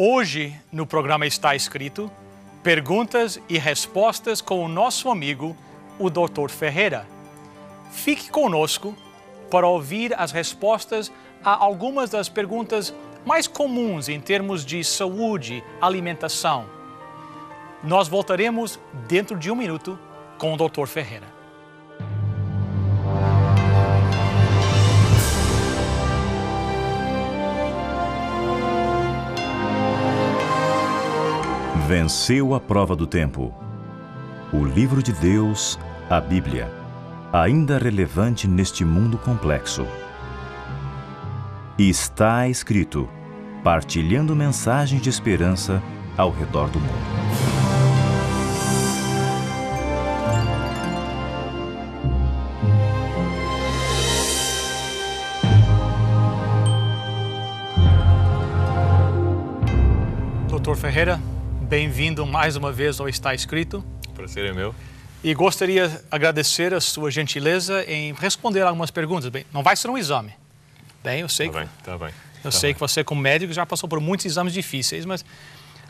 Hoje, no programa Está Escrito, perguntas e respostas com o nosso amigo, o Dr. Ferreira. Fique conosco para ouvir as respostas a algumas das perguntas mais comuns em termos de saúde, alimentação. Nós voltaremos dentro de um minuto com o Dr. Ferreira. Venceu a prova do tempo. O livro de Deus, a Bíblia, ainda relevante neste mundo complexo. Está escrito, partilhando mensagens de esperança ao redor do mundo. Dr. Ferreira, bem-vindo mais uma vez ao Está Escrito. O prazer é meu. E gostaria de agradecer a sua gentileza em responder algumas perguntas. Bem, não vai ser um exame. Bem, eu sei que você, como médico, já passou por muitos exames difíceis, mas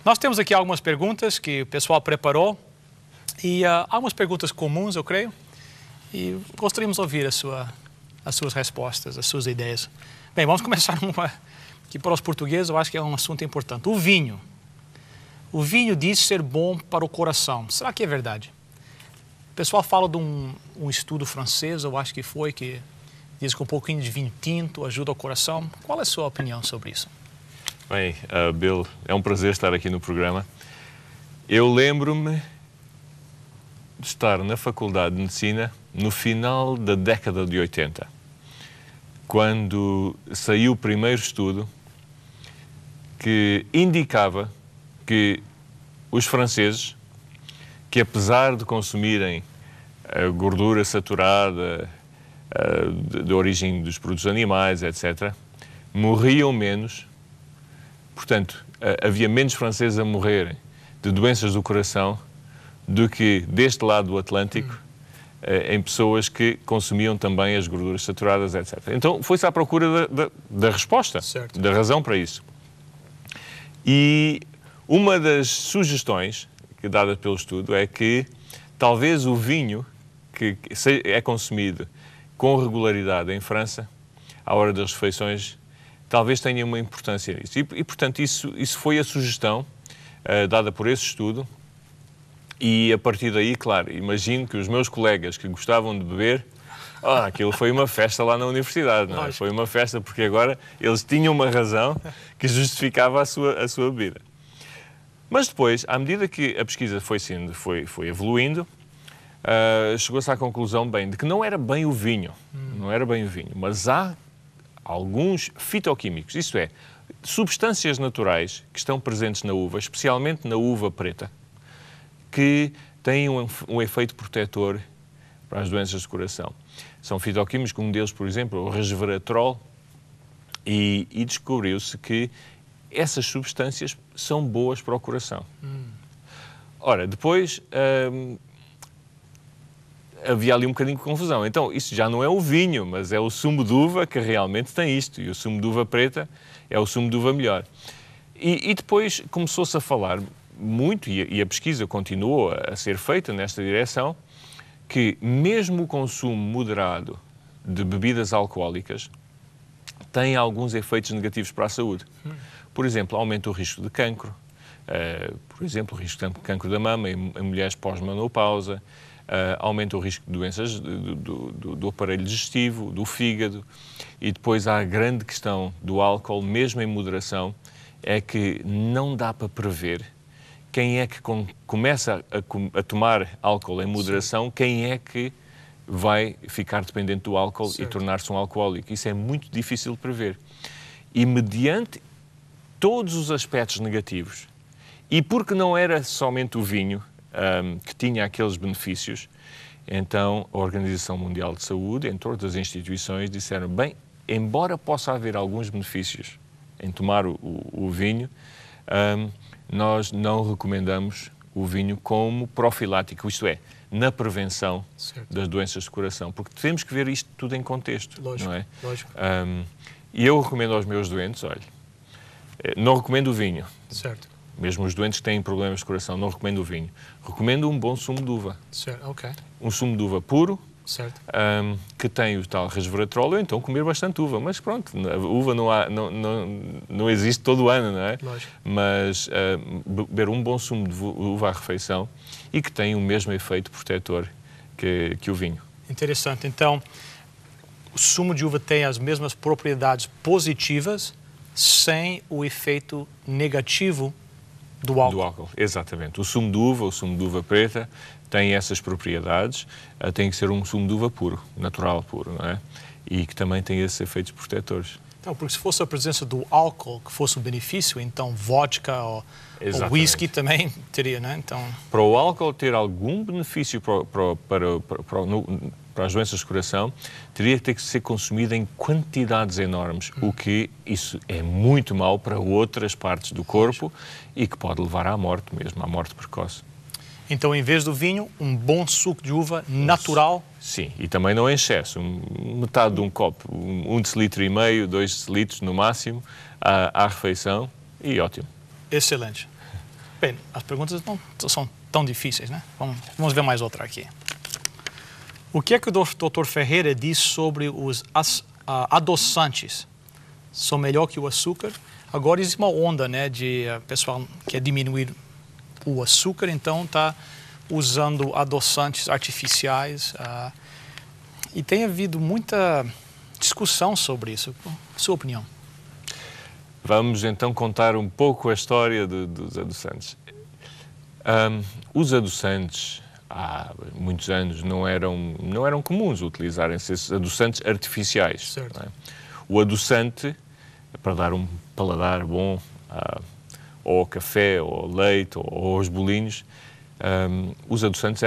nós temos aqui algumas perguntas que o pessoal preparou e algumas perguntas comuns, eu creio, e gostaríamos de ouvir as suas respostas, as suas ideias. Bem, vamos começar que para os portugueses eu acho que é um assunto importante. O vinho. O vinho diz ser bom para o coração. Será que é verdade? O pessoal fala de um estudo francês, eu acho que foi, que diz que um pouquinho de vinho tinto ajuda o coração. Qual é a sua opinião sobre isso? Bem, Bill, é um prazer estar aqui no programa. Eu lembro-me de estar na Faculdade de Medicina no final da década de 80, quando saiu o primeiro estudo que indicava que os franceses, que apesar de consumirem a gordura saturada de origem dos produtos animais, etc., morriam menos. Portanto, havia menos franceses a morrerem de doenças do coração do que deste lado do Atlântico, em pessoas que consumiam também as gorduras saturadas, etc. Então, foi-se à procura da resposta, certo, da razão para isso. E uma das sugestões dada pelo estudo é que talvez o vinho que é consumido com regularidade em França, à hora das refeições, talvez tenha uma importância nisso. E portanto, isso foi a sugestão dada por esse estudo. E a partir daí, claro, imagino que os meus colegas que gostavam de beber, aquilo foi uma festa lá na universidade, não é? Foi uma festa porque agora eles tinham uma razão que justificava a sua bebida. Mas depois, à medida que a pesquisa foi evoluindo, chegou-se à conclusão, de que não era bem o vinho, mas há alguns fitoquímicos, isto é, substâncias naturais que estão presentes na uva, especialmente na uva preta, que têm um efeito protetor para as doenças do coração. São fitoquímicos, um deles, por exemplo, o resveratrol, e descobriu-se que essas substâncias são boas para o coração. Ora, depois havia ali um bocadinho de confusão. Então, isso já não é o vinho, mas é o sumo de uva que realmente tem isto. E o sumo de uva preta é o sumo de uva melhor. E depois começou-se a falar muito, e a pesquisa continuou a ser feita nesta direção, que mesmo o consumo moderado de bebidas alcoólicas tem alguns efeitos negativos para a saúde. Por exemplo, aumenta o risco de cancro, por exemplo, o risco de cancro da mama em mulheres pós-menopausa, aumenta o risco de doenças do aparelho digestivo, do fígado, e depois há a grande questão do álcool, mesmo em moderação, é que não dá para prever quem é que começa a tomar álcool em moderação, quem é que vai ficar dependente do álcool, certo, e tornar-se um alcoólico. Isso é muito difícil de prever. E mediante todos os aspectos negativos, e porque não era somente o vinho que tinha aqueles benefícios, então a Organização Mundial de Saúde, entre outras instituições, disseram, embora possa haver alguns benefícios em tomar o vinho, nós não recomendamos o vinho como profilático, isto é, na prevenção, certo, das doenças de coração, porque temos que ver isto tudo em contexto, lógico, não é? Lógico. E eu recomendo aos meus doentes, olha, Não recomendo o vinho. Certo. Mesmo os doentes que têm problemas de coração, não recomendo o vinho. Recomendo um bom sumo de uva. Certo, ok. Um sumo de uva puro, certo. Que tem o tal resveratrol, ou então comer bastante uva. Mas pronto, a uva não existe todo o ano, não é? Lógico. Mas beber um bom sumo de uva à refeição e que tem o mesmo efeito protetor que o vinho. Interessante. Então, o sumo de uva tem as mesmas propriedades positivas sem o efeito negativo do álcool. Do álcool, exatamente. O sumo de uva preta, tem essas propriedades. Tem que ser um sumo de uva puro, natural puro, não é? E que também tem esses efeitos protetores. Então, porque se fosse a presença do álcool que fosse um benefício, então vodka ou whisky também teria, não é? Então... Para o álcool ter algum benefício para as doenças de coração, teria que ter que ser consumido em quantidades enormes, o que isso é muito mau para outras partes do corpo e que pode levar à morte mesmo, à morte precoce. Então, em vez do vinho, um bom suco de uva natural? Sim, e também não em excesso. Metade de um copo, 1,5 decilitros, 2 decilitros no máximo, à refeição, e ótimo. Excelente. Bem, as perguntas não são tão difíceis, né? Vamos ver mais outra aqui. O que é que o Dr. Ferreira diz sobre os adoçantes? São melhor que o açúcar? Agora existe uma onda, né, de pessoal que quer diminuir o açúcar, então está usando adoçantes artificiais. E tem havido muita discussão sobre isso. Sua opinião? Vamos então contar um pouco a história dos adoçantes. Os adoçantes, há muitos anos, não eram comuns utilizarem-se esses adoçantes artificiais. Certo. Não é? O adoçante, para dar um paladar bom ou ao café, ou ao leite, ou aos bolinhos, o adoçante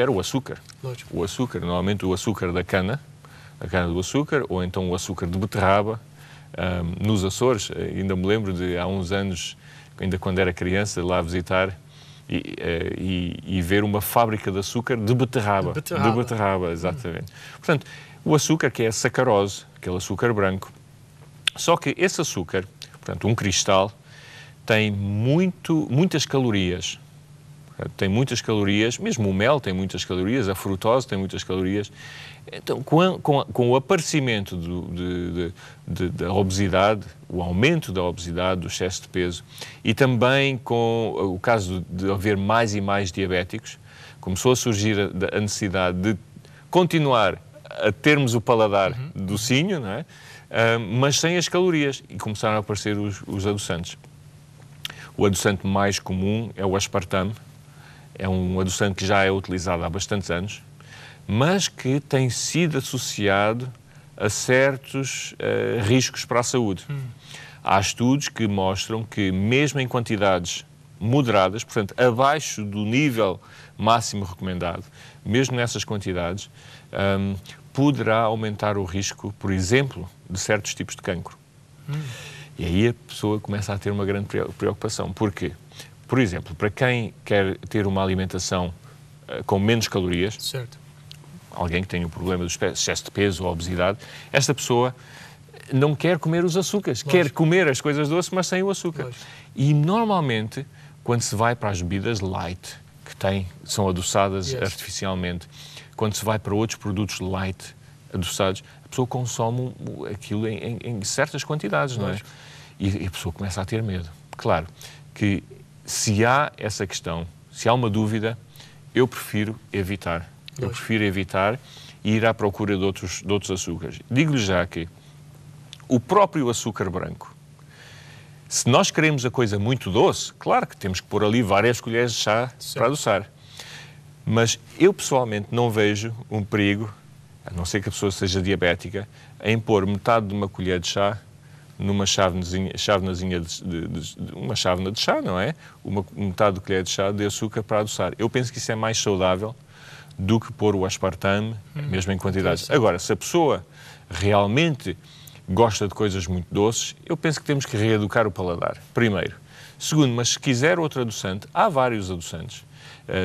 era o açúcar. Lógico. O açúcar, normalmente o açúcar da cana do açúcar, ou então o açúcar de beterraba. Nos Açores, ainda me lembro de há uns anos, ainda quando era criança, lá visitar e ver uma fábrica de açúcar de beterraba. De beterraba, exatamente. Portanto, o açúcar que é a sacarose, aquele açúcar branco. Só que esse açúcar, portanto, um cristal, tem muitas calorias. Tem muitas calorias, mesmo o mel tem muitas calorias, a frutose tem muitas calorias. Então, com o aparecimento da obesidade, o aumento da obesidade, do excesso de peso, e também com o caso de haver mais e mais diabéticos, começou a surgir a necessidade de continuar a termos o paladar docinho, não é? Mas sem as calorias, e começaram a aparecer os adoçantes. O adoçante mais comum é o aspartame. É um adoçante que já é utilizado há bastantes anos, mas que tem sido associado a certos riscos para a saúde. Há estudos que mostram que, mesmo em quantidades moderadas, portanto, abaixo do nível máximo recomendado, mesmo nessas quantidades, poderá aumentar o risco, por exemplo, de certos tipos de cancro. E aí a pessoa começa a ter uma grande preocupação. Porquê? Por exemplo, para quem quer ter uma alimentação com menos calorias, certo, alguém que tem um problema de excesso de peso ou obesidade, esta pessoa não quer comer os açúcares, quer comer as coisas doces, mas sem o açúcar. Lógico. E normalmente, quando se vai para as bebidas light, que são adoçadas artificialmente, quando se vai para outros produtos light adoçados, a pessoa consome aquilo em certas quantidades, não é? E a pessoa começa a ter medo. Claro que se há essa questão, se há uma dúvida, eu prefiro evitar. Eu prefiro evitar e ir à procura de outros açúcares. Digo-lhe já que o próprio açúcar branco, se nós queremos a coisa muito doce, claro que temos que pôr ali várias colheres de chá para adoçar. Mas eu pessoalmente não vejo um perigo, a não ser que a pessoa seja diabética, em pôr metade de uma colher de chá numa chávenazinha uma chávena de chá, não é? Metade de colher de chá de açúcar para adoçar. Eu penso que isso é mais saudável do que pôr o aspartame, mesmo em quantidades. Agora, se a pessoa realmente gosta de coisas muito doces, eu penso que temos que reeducar o paladar, primeiro. Segundo, mas se quiser outro adoçante, há vários adoçantes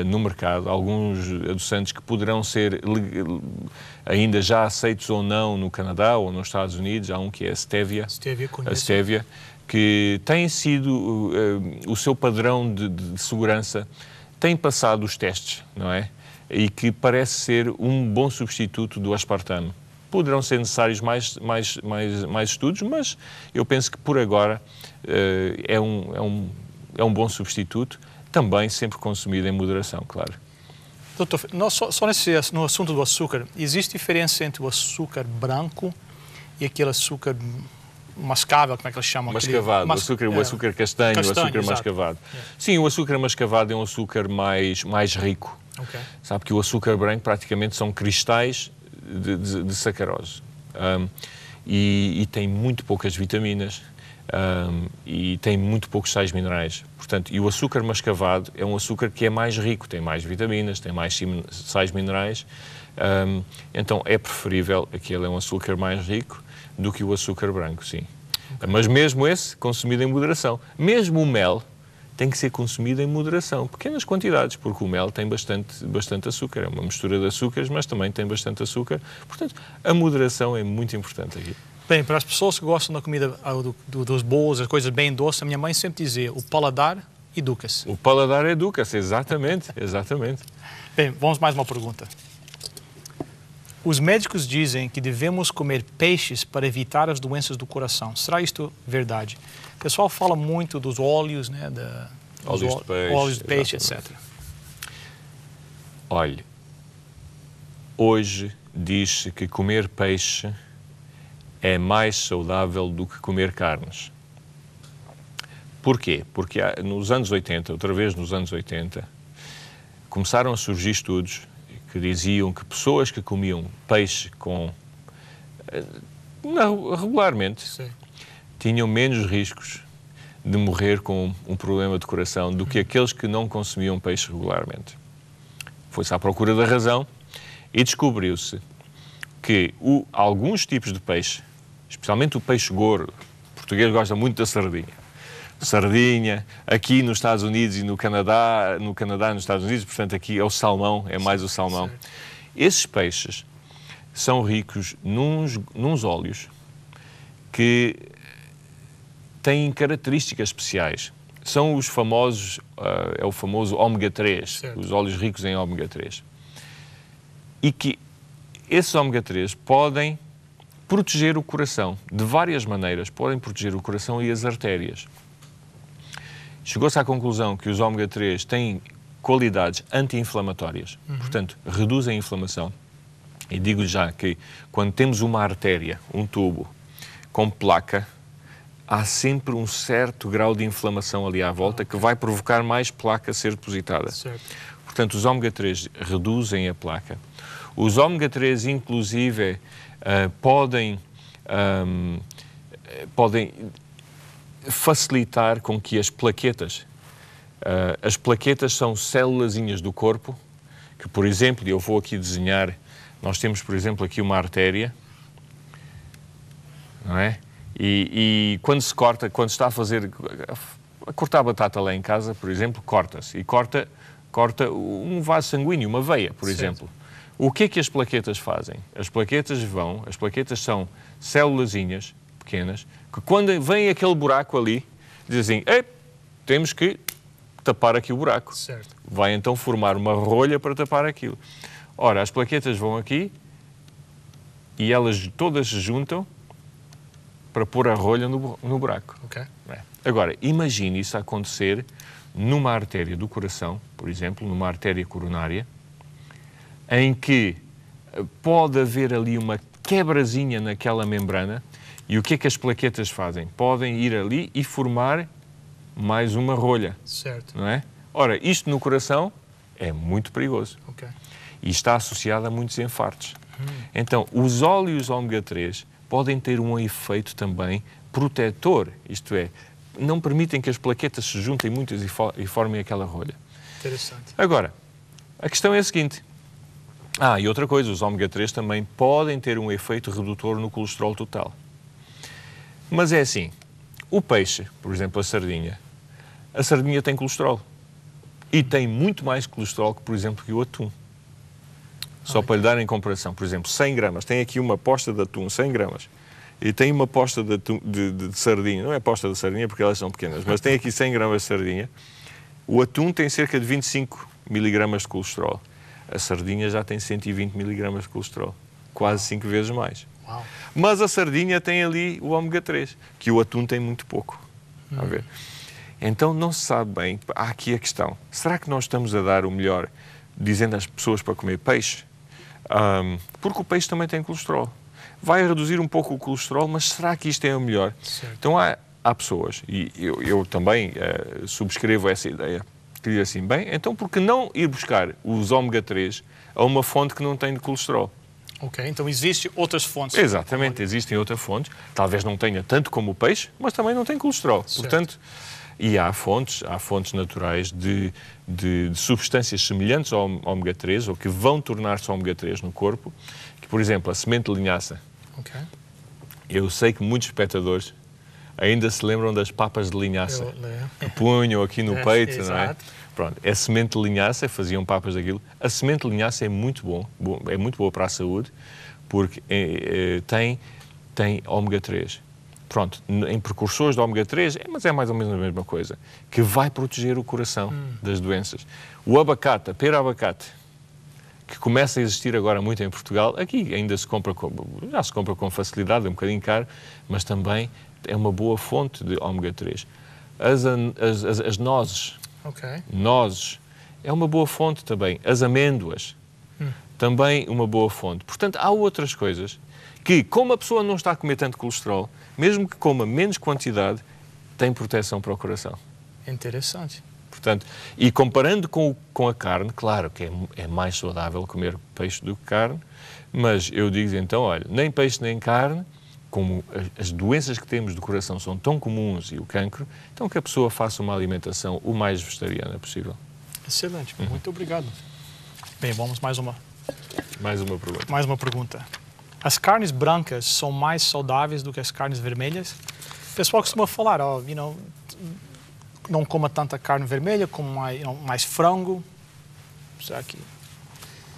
no mercado, alguns adoçantes que poderão ser ainda já aceitos ou não no Canadá ou nos Estados Unidos. Há um que é a stevia, que tem sido o seu padrão de segurança, tem passado os testes, não é? E que parece ser um bom substituto do aspartame. Poderão ser necessários mais estudos, mas eu penso que por agora é um bom substituto, também sempre consumido em moderação, claro. Doutor, só no assunto do açúcar, existe diferença entre o açúcar branco e aquele açúcar mascável, como é que eles chamam? Mascavado, o açúcar castanho, o açúcar exato. mascavado. Sim, o açúcar mascavado é um açúcar mais rico. Okay. Sabe que o açúcar branco praticamente são cristais de sacarose. E tem muito poucas vitaminas e tem muito poucos sais minerais. Portanto, e o açúcar mascavado é um açúcar que é mais rico, tem mais vitaminas, tem mais sais minerais. Então é preferível aquele é um açúcar mais rico do que o açúcar branco, sim. Mas mesmo esse, consumido em moderação. Mesmo o mel tem que ser consumido em moderação, pequenas quantidades, porque o mel tem bastante açúcar. É uma mistura de açúcares, mas também tem bastante açúcar. Portanto, a moderação é muito importante aqui. Bem, para as pessoas que gostam da comida, dos bolos, as coisas bem doces, a minha mãe sempre dizia, o paladar educa-se. O paladar educa-se, exatamente, exatamente. Bem, vamos mais uma pergunta. Os médicos dizem que devemos comer peixes para evitar as doenças do coração. Será isto verdade? O pessoal fala muito dos óleos, né? Óleos de peixe, etc. Olha, hoje diz-se que comer peixe é mais saudável do que comer carnes. Porquê? Porque nos anos 80, outra vez nos anos 80, começaram a surgir estudos que diziam que pessoas que comiam peixe regularmente tinham menos riscos de morrer com um problema de coração do que aqueles que não consumiam peixe regularmente. Foi-se à procura da razão e descobriu-se que alguns tipos de peixe, especialmente o peixe gordo, o português gosta muito da sardinha, aqui nos Estados Unidos e no Canadá nos Estados Unidos, portanto aqui é o salmão, é mais o salmão. Certo. Esses peixes são ricos nos óleos que têm características especiais. São os famosos, é o famoso ômega 3, certo. Os óleos ricos em ômega 3. E que esses ômega 3 podem proteger o coração, de várias maneiras, podem proteger o coração e as artérias. Chegou-se à conclusão que os ômega 3 têm qualidades anti-inflamatórias, portanto, reduzem a inflamação. E digo-lhe já que quando temos uma artéria, um tubo, com placa, há sempre um certo grau de inflamação ali à volta que vai provocar mais placa a ser depositada. Certo. Portanto, os ômega 3 reduzem a placa. Os ômega 3, inclusive, podem facilitar com que as plaquetas são célulazinhas do corpo que, por exemplo, eu vou aqui desenhar, nós temos, por exemplo, aqui uma artéria, não é? E quando se corta, quando está a cortar batata lá em casa, por exemplo, corta-se e corta um vaso sanguíneo, uma veia, por exemplo. O que é que as plaquetas fazem? As plaquetas são célulazinhas pequenas, que quando vem aquele buraco ali, dizem assim, temos que tapar aqui o buraco. Certo. Vai então formar uma rolha para tapar aquilo. Ora, as plaquetas vão aqui e elas todas se juntam para pôr a rolha no buraco. Okay. Agora, imagine isso acontecer numa artéria do coração, por exemplo, numa artéria coronária, em que pode haver ali uma quebrazinha naquela membrana. E o que é que as plaquetas fazem? Podem ir ali e formar mais uma rolha. Certo. Não é? Ora, isto no coração é muito perigoso. Okay. E está associado a muitos infartos. Então, os óleos ômega 3 podem ter um efeito também protetor. Isto é, não permitem que as plaquetas se juntem muitas e formem aquela rolha. Interessante. Agora, a questão é a seguinte. E outra coisa, os ômega 3 também podem ter um efeito redutor no colesterol total. Mas é assim, o peixe, por exemplo, a sardinha tem colesterol. E tem muito mais colesterol que, por exemplo, que o atum. Só para lhe dar em comparação, por exemplo, 100 gramas, tem aqui uma posta de atum, 100 gramas. e tem uma posta de sardinha, não é posta de sardinha porque elas são pequenas, mas tem aqui 100 gramas de sardinha, o atum tem cerca de 25 miligramas de colesterol. A sardinha já tem 120 miligramas de colesterol, quase 5 vezes mais. Uau. Mas a sardinha tem ali o ômega 3, que o atum tem muito pouco. A ver? Então não se sabe bem, há aqui a questão, será que nós estamos a dar o melhor dizendo às pessoas para comer peixe? Porque o peixe também tem colesterol. Vai reduzir um pouco o colesterol, mas será que isto é o melhor? Certo. Então há pessoas, e eu também subscrevo essa ideia, que diz assim, bem, então por que não ir buscar os ômega 3 a uma fonte que não tem de colesterol? Ok, então existem outras fontes. Exatamente, existem outras fontes, talvez não tenha tanto como o peixe, mas também não tem colesterol. Certo. Portanto, e há fontes naturais de substâncias semelhantes ao ômega 3, ou que vão tornar-se ômega 3 no corpo, que, por exemplo, a semente de linhaça. Ok. Eu sei que muitos espectadores ainda se lembram das papas de linhaça, que punham aqui no peito, não é? Pronto, a semente de linhaça, faziam papas daquilo. A semente de linhaça é muito é muito boa para a saúde, porque tem ômega 3. Pronto, em precursores de ômega 3, mas é mais ou menos a mesma coisa, que vai proteger o coração das doenças. O abacate, a pera-abacate, que começa a existir agora muito em Portugal, aqui ainda já se compra com facilidade, é um bocadinho caro, mas também é uma boa fonte de ômega 3. As nozes, nozes, é uma boa fonte também. As amêndoas, também uma boa fonte. Portanto, há outras coisas que, como a pessoa não está a comer tanto colesterol, mesmo que coma menos quantidade, tem proteção para o coração. Interessante. Portanto, e comparando com a carne, claro que é mais saudável comer peixe do que carne, mas eu digo então, olha, nem peixe nem carne, como as doenças que temos do coração são tão comuns e o cancro, então que a pessoa faça uma alimentação o mais vegetariana possível. Excelente, muito obrigado. Bem, vamos mais uma pergunta. Mais uma pergunta. As carnes brancas são mais saudáveis do que as carnes vermelhas? O pessoal costuma falar, não coma tanta carne vermelha, como mais frango. Será que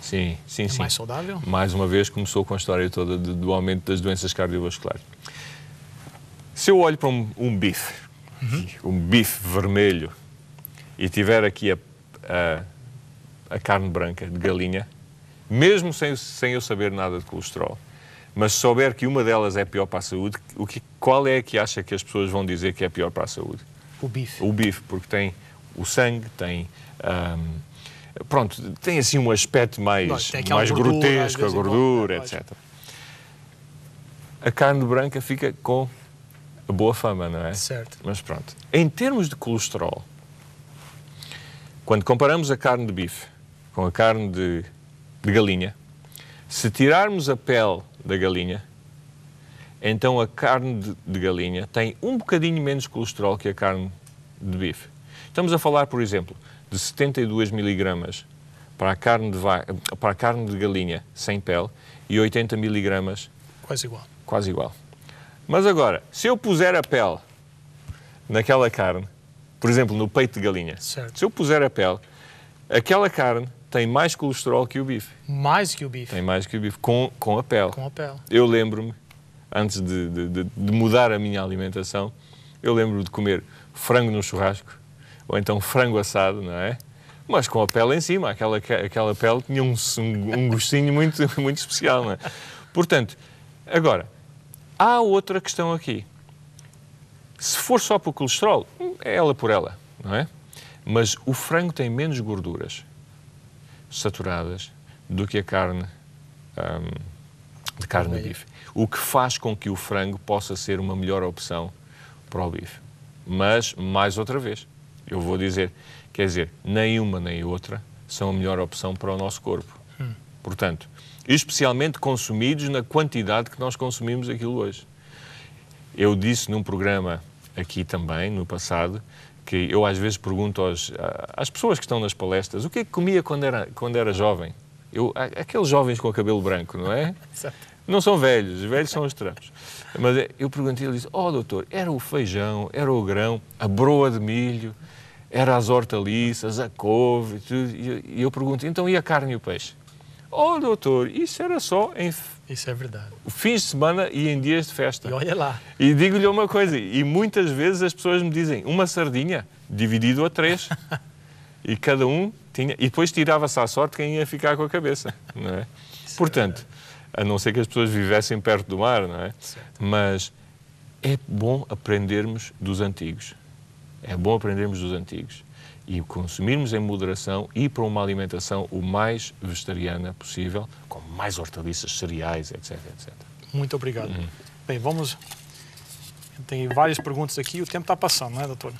sim. mais saudável? Mais uma vez começou com a história toda do aumento das doenças cardiovasculares. Se eu olho para um bife, um bife vermelho, e tiver aqui a carne branca de galinha, mesmo sem eu saber nada de colesterol, mas se souber que uma delas é pior para a saúde, qual é que acha que as pessoas vão dizer que é pior para a saúde? O bife. O bife, porque tem o sangue, tem assim um aspecto mais grotesco, a gordura, etc. A carne branca fica com a boa fama, não é? Certo. Mas pronto. Em termos de colesterol, quando comparamos a carne de bife com a carne de galinha, se tirarmos a pele da galinha, então a carne de galinha tem um bocadinho menos colesterol que a carne de bife. Estamos a falar, por exemplo, de 72 miligramas para a carne de galinha sem pele e 80 miligramas... Quase igual. Mas agora, se eu puser a pele naquela carne, por exemplo, no peito de galinha, certo. Se eu puser a pele, aquela carne tem mais colesterol que o bife. Mais que o bife? Tem mais que o bife, com a pele. Com a pele. Eu lembro-me, antes de mudar a minha alimentação, eu lembro-me de comer frango no churrasco, ou então frango assado, não é? Mas com a pele em cima, aquela pele tinha um gostinho muito especial, não é? Portanto, agora, há outra questão aqui. Se for só por colesterol, é ela por ela, não é? Mas o frango tem menos gorduras saturadas do que a carne de bife. O que faz com que o frango possa ser uma melhor opção para o bife. Mas, mais outra vez, eu vou dizer, quer dizer, nem uma nem outra são a melhor opção para o nosso corpo. Portanto, especialmente consumidos na quantidade que nós consumimos aquilo hoje. Eu disse num programa aqui também, no passado, que eu às vezes pergunto às pessoas que estão nas palestras o que é que comia quando era jovem. Aqueles jovens com o cabelo branco, não é? Não são velhos, os velhos são os trapos. Mas eu perguntei, ele disse, doutor, era o feijão, era o grão, a broa de milho, era as hortaliças, a couve, tudo. E eu pergunto, então e a carne e o peixe? Oh, doutor, isso era só em isso é verdade. fins de semana e em dias de festa. E olha lá. E digo-lhe uma coisa, e muitas vezes as pessoas me dizem, uma sardinha dividido a 3. E cada um tinha... E depois tirava-se à sorte quem ia ficar com a cabeça, não é? Portanto, a não ser que as pessoas vivessem perto do mar, não é? Certo. Mas é bom aprendermos dos antigos. É bom aprendermos dos antigos. E consumirmos em moderação e para uma alimentação o mais vegetariana possível, com mais hortaliças, cereais, etc, etc. Muito obrigado. Bem, vamos... Tem várias perguntas aqui, o tempo está passando, não é, doutor?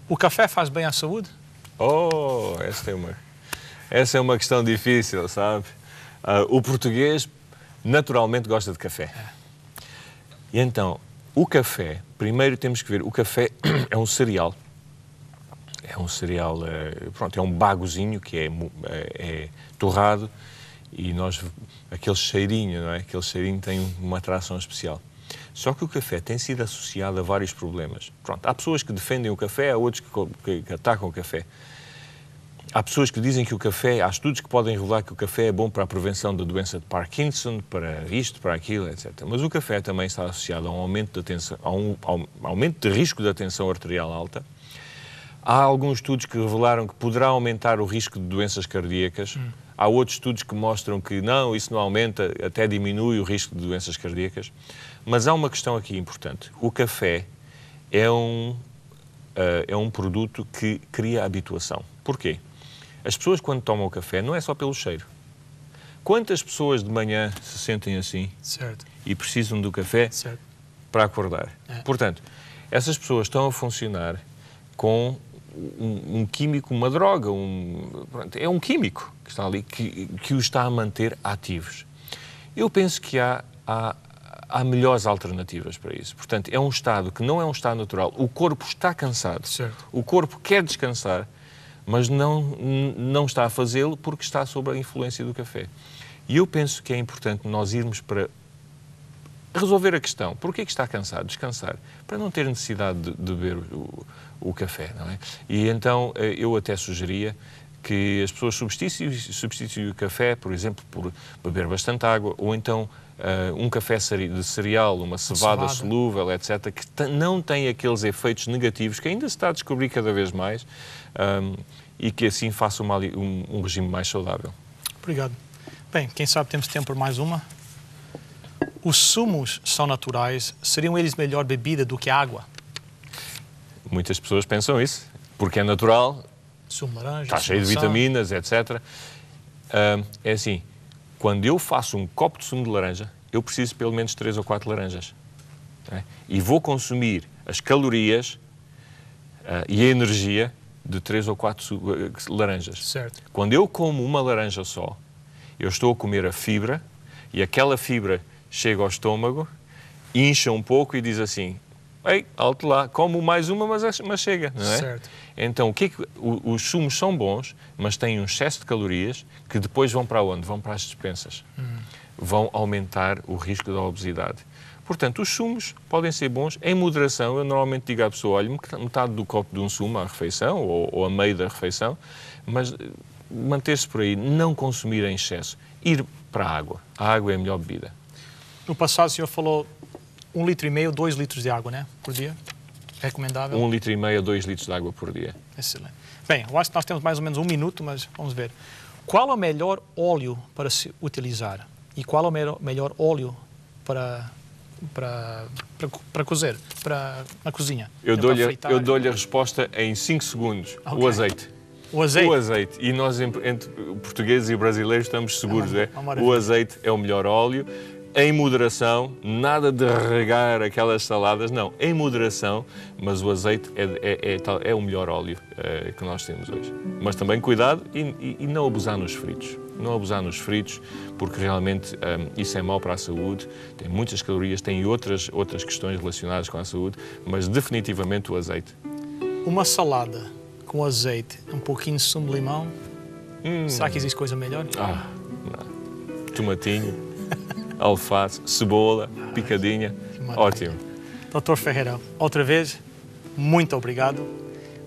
O café faz bem à saúde? Oh, essa é uma questão difícil, sabe? O português naturalmente gosta de café. E então, o café, primeiro temos que ver, o café é um cereal. É um cereal, pronto, é um bagozinho que é torrado e aquele cheirinho, não é? Aquele cheirinho tem uma atração especial. Só que o café tem sido associado a vários problemas. Pronto, há pessoas que defendem o café, há outros que atacam o café. Há pessoas que dizem que o café, há estudos que podem revelar que o café é bom para a prevenção da doença de Parkinson, para isto, para aquilo, etc. Mas o café também está associado a um aumento de tensão, a um aumento de risco da tensão arterial alta. Há alguns estudos que revelaram que poderá aumentar o risco de doenças cardíacas. Há outros estudos que mostram que não, isso não aumenta, até diminui o risco de doenças cardíacas. Mas há uma questão aqui importante. O café é um produto que cria habituação. Porquê? As pessoas, quando tomam o café, não é só pelo cheiro. Quantas pessoas de manhã se sentem assim certo. E precisam do café certo. Para acordar? Portanto, essas pessoas estão a funcionar com um químico, uma droga, é um químico que está ali, que os está a manter ativos. Eu penso que há melhores alternativas para isso. Portanto, é um estado que não é um estado natural. O corpo está cansado. Certo. O corpo quer descansar, mas não está a fazê-lo porque está sob a influência do café. E eu penso que é importante nós irmos para resolver a questão. Porquê é que está cansado? Descansar. Para não ter necessidade de beber o café, não é? E então eu até sugeria que as pessoas substituem o café, por exemplo, por beber bastante água, ou então um café de cereal, uma cevada solúvel, etc., que não tem aqueles efeitos negativos que ainda se está a descobrir cada vez mais e que assim faça um regime mais saudável. Obrigado. Bem, quem sabe temos tempo para mais uma. Os sumos são naturais, seriam eles melhor bebida do que a água? Muitas pessoas pensam isso, porque é natural, sumo laranja, está cheio de vitaminas, etc. É assim, quando eu faço um copo de sumo de laranja, eu preciso pelo menos 3 ou 4 laranjas. E vou consumir as calorias e a energia de 3 ou 4 laranjas. Certo. Quando eu como uma laranja só, eu estou a comer a fibra e aquela fibra chega ao estômago, incha um pouco e diz assim, ei, alto lá, como mais uma, mas chega, não é? Certo. Então, os sumos são bons, mas têm um excesso de calorias que depois vão para onde? Vão para as despensas. Vão aumentar o risco da obesidade. Portanto, os sumos podem ser bons em moderação. Eu normalmente digo à pessoa, olha, metade do copo de um sumo à refeição ou a meio da refeição, mas manter-se por aí, não consumir em excesso. Ir para a água. A água é a melhor bebida. No passado, o senhor falou 1,5 litro, 2 litros de água, né? Por dia. Recomendável? 1,5 litro a 2 litros de água por dia. Excelente. Bem, eu acho que nós temos mais ou menos 1 minuto, mas vamos ver. Qual é o melhor óleo para se utilizar? E qual é o melhor óleo para cozer, na cozinha? Eu dou-lhe a resposta em 5 segundos. Okay. O azeite. O azeite? O azeite. E nós, entre portugueses e brasileiros, estamos seguros. O azeite é o melhor óleo. Em moderação, nada de regar aquelas saladas, não. Em moderação, mas o azeite é o melhor óleo que nós temos hoje. Mas também cuidado e não abusar nos fritos. Não abusar nos fritos, porque realmente isso é mau para a saúde, tem muitas calorias, tem outras questões relacionadas com a saúde, mas definitivamente o azeite. Uma salada com azeite, um pouquinho de sumo de limão, será que existe coisa melhor? Não. Tomatinho, alface, cebola, picadinha, ótimo. Dr. Ferreira, outra vez, muito obrigado.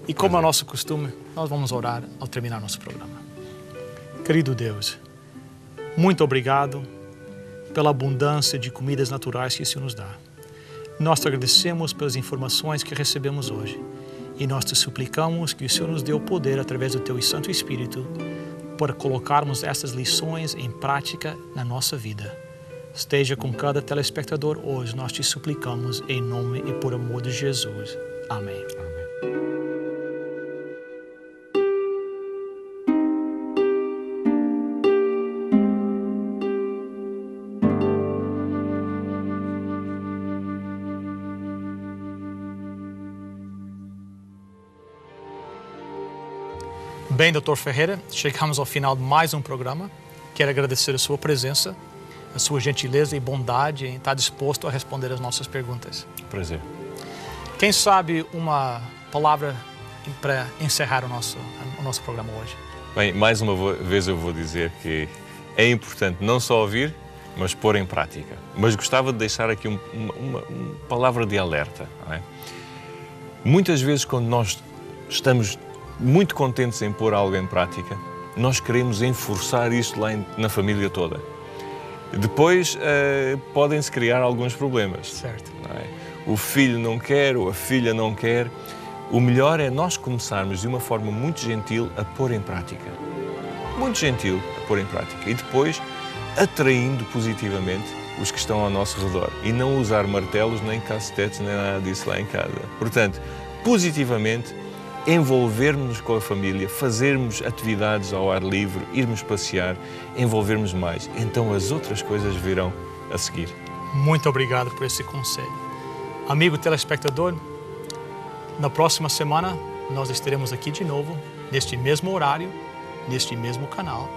E como é o nosso costume, nós vamos orar ao terminar nosso programa. Querido Deus, Muito obrigado pela abundância de comidas naturais que o Senhor nos dá. Nós te agradecemos pelas informações que recebemos hoje e nós te suplicamos que o Senhor nos dê o poder através do Teu Santo Espírito para colocarmos essas lições em prática na nossa vida. Esteja com cada telespectador hoje, nós te suplicamos em nome e por amor de Jesus. Amém. Bem, Dr. Ferreira, chegamos ao final de mais um programa. Quero agradecer a sua presença, a sua gentileza e bondade em estar disposto a responder as nossas perguntas. Prazer. Quem sabe uma palavra para encerrar o nosso programa hoje? Bem, mais uma vez eu vou dizer que é importante não só ouvir, mas pôr em prática. Mas gostava de deixar aqui uma palavra de alerta. Não é? Muitas vezes, quando nós estamos muito contentes em pôr algo em prática, nós queremos enforçar isso lá na família toda. Depois podem-se criar alguns problemas. Certo. Não é? O filho não quer, ou a filha não quer. O melhor é nós começarmos de uma forma muito gentil a pôr em prática. Muito gentil a pôr em prática. E depois atraindo positivamente os que estão ao nosso redor. E não usar martelos, nem cacetetes, nem nada disso lá em casa. Portanto, positivamente, envolvermos-nos com a família, fazermos atividades ao ar livre, irmos passear, envolvermos mais. Então as outras coisas virão a seguir. Muito obrigado por esse conselho. Amigo telespectador, na próxima semana nós estaremos aqui de novo, neste mesmo horário, neste mesmo canal.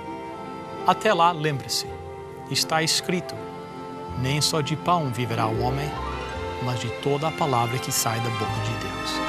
Até lá, lembre-se, está escrito, nem só de pão viverá o homem, mas de toda a palavra que sai da boca de Deus.